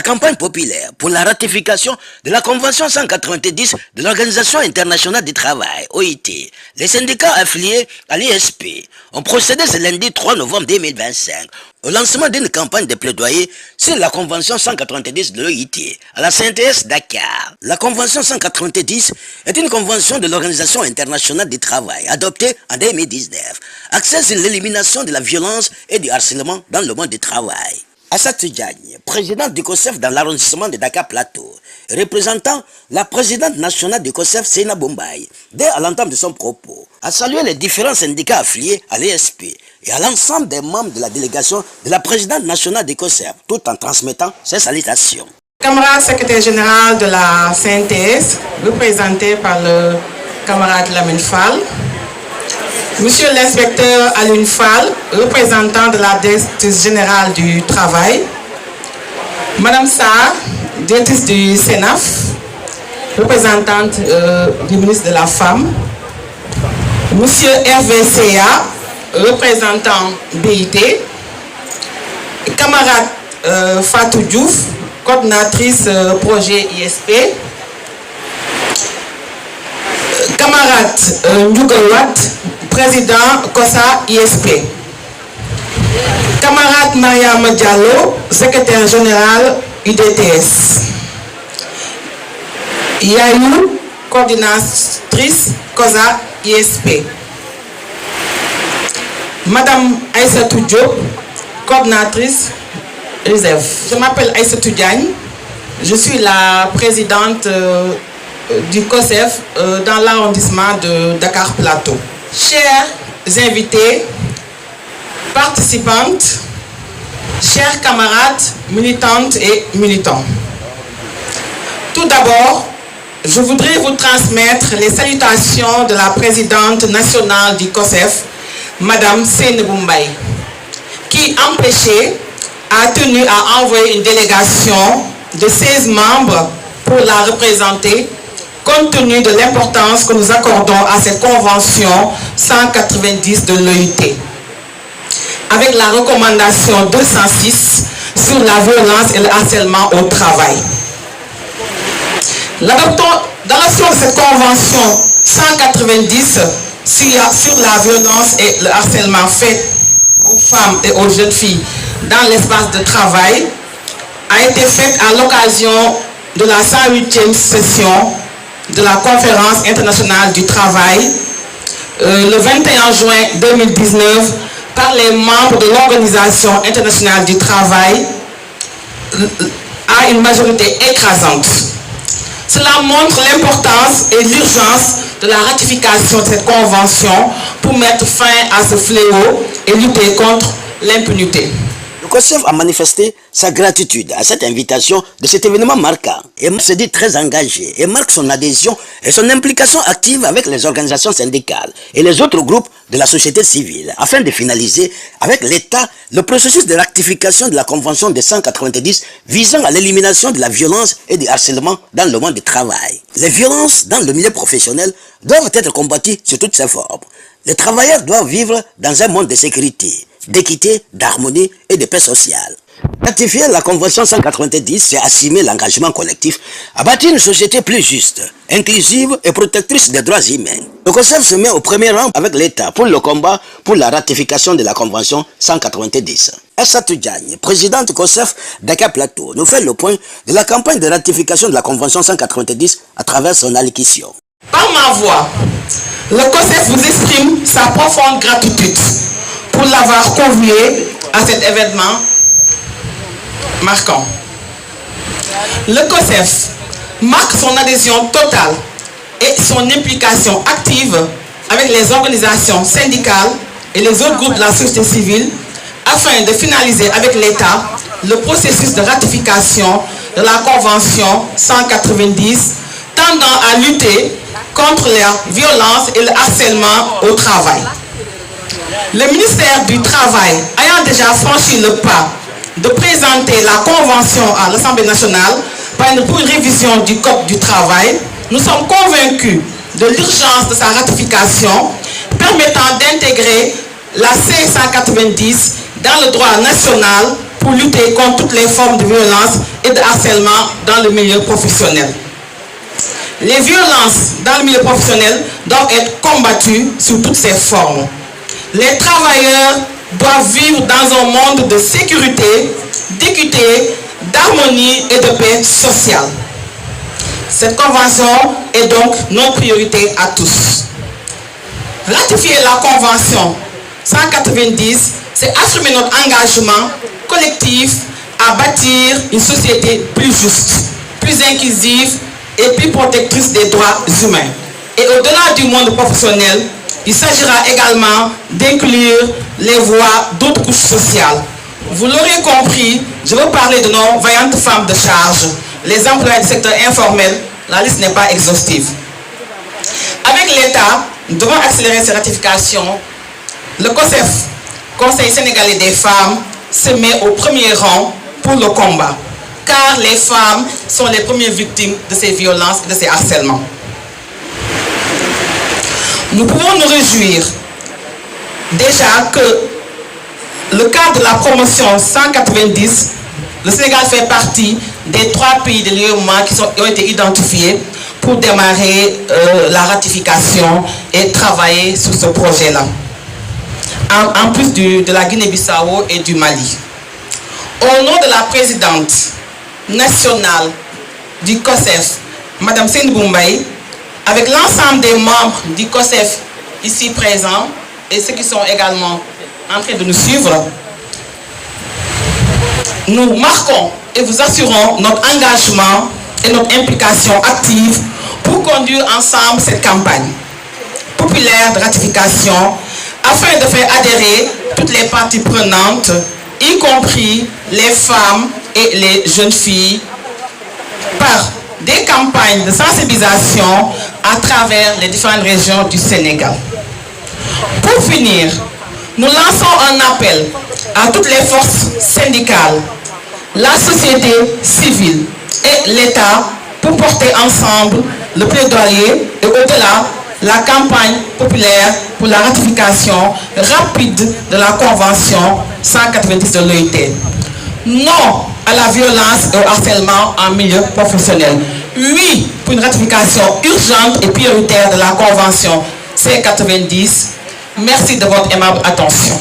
campagne populaire pour la ratification de la Convention 190 de l'Organisation internationale du travail, OIT, les syndicats affiliés à l'ISP ont procédé ce lundi 3 novembre 2025 au lancement d'une campagne de plaidoyer sur la Convention 190 de l'OIT à la CNTS Dakar. La Convention 190 est une convention de l'Organisation internationale du travail adoptée en 2019, axée sur l'élimination de la violence et du harcèlement dans le monde du travail. Assatou Diagne, présidente du COSEF dans l'arrondissement de Dakar Plateau, représentant la présidente nationale du COSEF, Seyna Boumbaye, dès à l'entame de son propos, a salué les différents syndicats affiliés à l'ESP et à l'ensemble des membres de la délégation de la présidente nationale du COSEF, tout en transmettant ses salutations. Camarade secrétaire général de la CNTS, représenté par le camarade Lamine Fall, Monsieur l'inspecteur Alun Fall, représentant de la directrice générale du travail, Madame Sarr, directrice du CENAF, représentante du ministre de la Femme, Monsieur Hervé Seya, représentant BIT, camarade Fatou Diouf, coordinatrice projet ISP, camarade Ndjougawat, président COSA ISP. Camarade Mariam Diallo, secrétaire général UDTS. Yayou, coordinatrice COSA ISP. Madame Aïssatou Diop, coordinatrice réserve. Je m'appelle Aïssatou Diagne, je suis la présidente du COSEF dans l'arrondissement de Dakar Plateau. Chers invités, participantes, chers camarades, militantes et militants. Tout d'abord, je voudrais vous transmettre les salutations de la présidente nationale du COSEF, Madame Seyna Boumbaye, qui, empêchée, a tenu à envoyer une délégation de 16 membres pour la représenter, compte tenu de l'importance que nous accordons à cette convention 190 de l'OIT, avec la recommandation 206 sur la violence et le harcèlement au travail. L'adoption de cette convention 190 sur la violence et le harcèlement fait aux femmes et aux jeunes filles dans l'espace de travail a été faite à l'occasion de la 108e session de la conférence internationale du travail le 21 juin 2019 par les membres de l'Organisation internationale du travail à une majorité écrasante. Cela montre l'importance et l'urgence de la ratification de cette convention pour mettre fin à ce fléau et lutter contre l'impunité. Le COSEF a manifesté sa gratitude à cette invitation de cet événement marquant et se dit très engagé et marque son adhésion et son implication active avec les organisations syndicales et les autres groupes de la société civile afin de finaliser avec l'État le processus de rectification de la Convention de 190 visant à l'élimination de la violence et du harcèlement dans le monde du travail. Les violences dans le milieu professionnel doivent être combattues sous toutes ses formes. Les travailleurs doivent vivre dans un monde de sécurité, d'équité, d'harmonie et de paix sociale. Ratifier la Convention 190, c'est assumer l'engagement collectif à bâtir une société plus juste, inclusive et protectrice des droits humains. Le COSEF se met au premier rang avec l'État pour le combat pour la ratification de la Convention 190. Assatou Diagne, présidente du COSEF Dakar Plateau, nous fait le point de la campagne de ratification de la Convention 190 à travers son allocution. Par ma voix, le COSEF vous exprime sa profonde gratitude pour l'avoir convié à cet événement marquant. Le COSEF marque son adhésion totale et son implication active avec les organisations syndicales et les autres groupes de la société civile afin de finaliser avec l'État le processus de ratification de la Convention 190 tendant à lutter contre la violence et le harcèlement au travail. Le ministère du Travail ayant déjà franchi le pas de présenter la Convention à l'Assemblée nationale pour une révision du Code du travail, nous sommes convaincus de l'urgence de sa ratification permettant d'intégrer la C190 dans le droit national pour lutter contre toutes les formes de violence et de harcèlement dans le milieu professionnel. Les violences dans le milieu professionnel doivent être combattues sous toutes ses formes. Les travailleurs doivent vivre dans un monde de sécurité, d'équité, d'harmonie et de paix sociale. Cette convention est donc notre priorité à tous. Ratifier la convention 190, c'est assumer notre engagement collectif à bâtir une société plus juste, plus inclusive et plus protectrice des droits humains. Et au-delà du monde professionnel, il s'agira également d'inclure les voix d'autres couches sociales. Vous l'aurez compris, je veux parler de nos vaillantes femmes de charge, les employés du secteur informel. La liste n'est pas exhaustive. Avec l'État, nous devons accélérer ces ratifications. Le COSEF, Conseil sénégalais des femmes, se met au premier rang pour le combat, car les femmes sont les premières victimes de ces violences et de ces harcèlements. Nous pouvons nous réjouir déjà que le cadre de la promotion 190, le Sénégal fait partie des 3 pays de l'UEMOA qui ont été identifiés pour démarrer la ratification et travailler sur ce projet-là, en plus de la Guinée-Bissau et du Mali. Au nom de la présidente nationale du COSEF, Mme Seynabou Mbaye, avec l'ensemble des membres du COSEF ici présents et ceux qui sont également en train de nous suivre, nous marquons et vous assurons notre engagement et notre implication active pour conduire ensemble cette campagne populaire de ratification afin de faire adhérer toutes les parties prenantes, y compris les femmes et les jeunes filles, par des campagnes de sensibilisation à travers les différentes régions du Sénégal. Pour finir, nous lançons un appel à toutes les forces syndicales, la société civile et l'État pour porter ensemble le plaidoyer et au-delà la campagne populaire pour la ratification rapide de la Convention 190 de l'OIT. Non à la violence et au harcèlement en milieu professionnel. Oui pour une ratification urgente et prioritaire de la Convention C90. Merci de votre aimable attention.